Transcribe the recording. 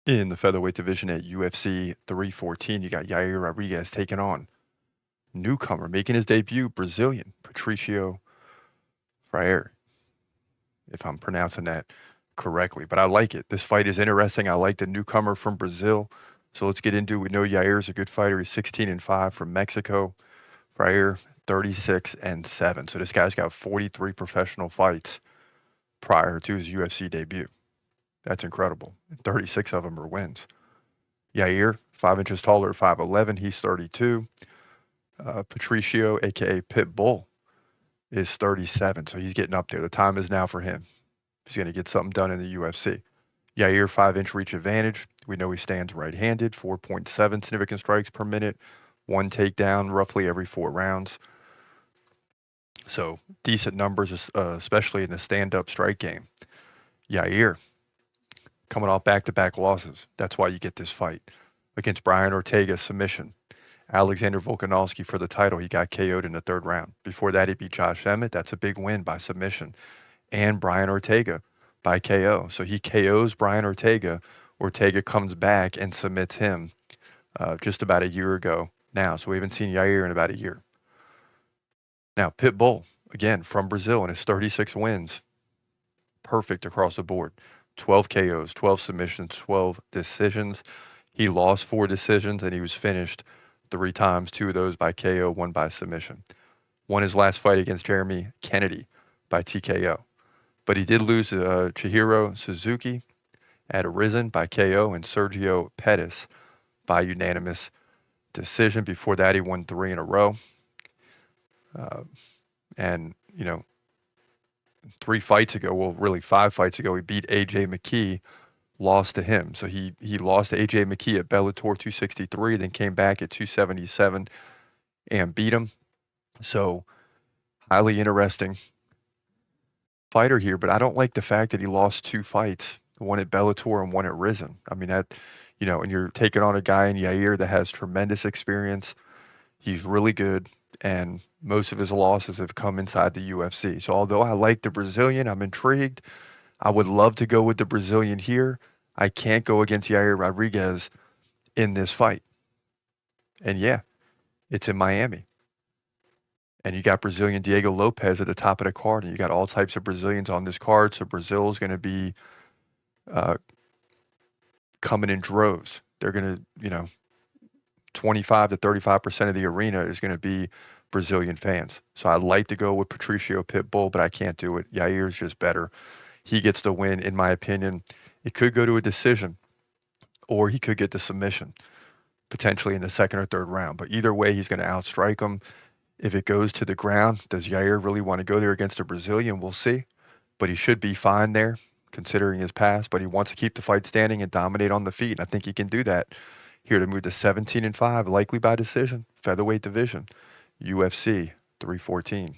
In the featherweight division at UFC 314, you got Yair Rodriguez taking on newcomer, making his debut, Brazilian Patricio Freire, if I'm pronouncing that correctly. But I like it. This fight is interesting. I like the newcomer from Brazil. So let's get into it. We know Yair is a good fighter. He's 16-5 from Mexico. Freire 36-7. So this guy's got 43 professional fights prior to his UFC debut. That's incredible. 36 of them are wins. Yair, 5 inches taller, 5'11". He's 32. Patricio, aka Pitbull, is 37. So he's getting up there. The time is now for him. He's going to get something done in the UFC. Yair, 5-inch reach advantage. We know he stands right-handed, 4.7 significant strikes per minute, 1 takedown roughly every 4 rounds. So decent numbers, especially in the stand-up strike game. Yair, coming off back-to-back losses. That's why you get this fight. Against Brian Ortega, submission. Alexander Volkanovski for the title. He got KO'd in the 3rd round. Before that, he beat Josh Emmett. That's a big win by submission. And Brian Ortega by KO. So he KOs Brian Ortega. Ortega comes back and submits him just about a year ago now. So we haven't seen Yair in about a year. Now, Pitbull, again, from Brazil, and his 36 wins. Perfect across the board. 12 KOs, 12 submissions, 12 decisions. He lost 4 decisions, and he was finished 3 times, 2 of those by KO, 1 by submission. Won his last fight against Jeremy Kennedy by TKO. But he did lose to Chihiro Suzuki at Arisen by KO and Sergio Pettis by unanimous decision. Before that, he won 3 in a row. And, 3 fights ago, well, really 5 fights ago, he beat A.J. McKee, lost to him. So he lost to A.J. McKee at Bellator 263, then came back at 277 and beat him. So highly interesting fighter here, but I don't like the fact that he lost 2 fights, one at Bellator and one at Risen. I mean, that, and you're taking on a guy in Yair that has tremendous experience. He's really good, and most of his losses have come inside the UFC. So although I like the Brazilian, I'm intrigued. I would love to go with the Brazilian here. I can't go against Yair Rodriguez in this fight. And yeah, it's in Miami. And you got Brazilian Diego Lopez at the top of the card, and you got all types of Brazilians on this card. So Brazil is going to be coming in droves. They're going to, 25 to 35% of the arena is going to be Brazilian fans. So I'd like to go with Patricio Pitbull, but I can't do it. Yair's just better. He gets the win, in my opinion. It could go to a decision, or he could get the submission, potentially in the 2nd or 3rd round. But either way, he's going to outstrike him. If it goes to the ground, does Yair really want to go there against a Brazilian? We'll see. But he should be fine there, considering his past. But he wants to keep the fight standing and dominate on the feet. And I think he can do that here to move to 17-5, likely by decision, featherweight division, UFC 314.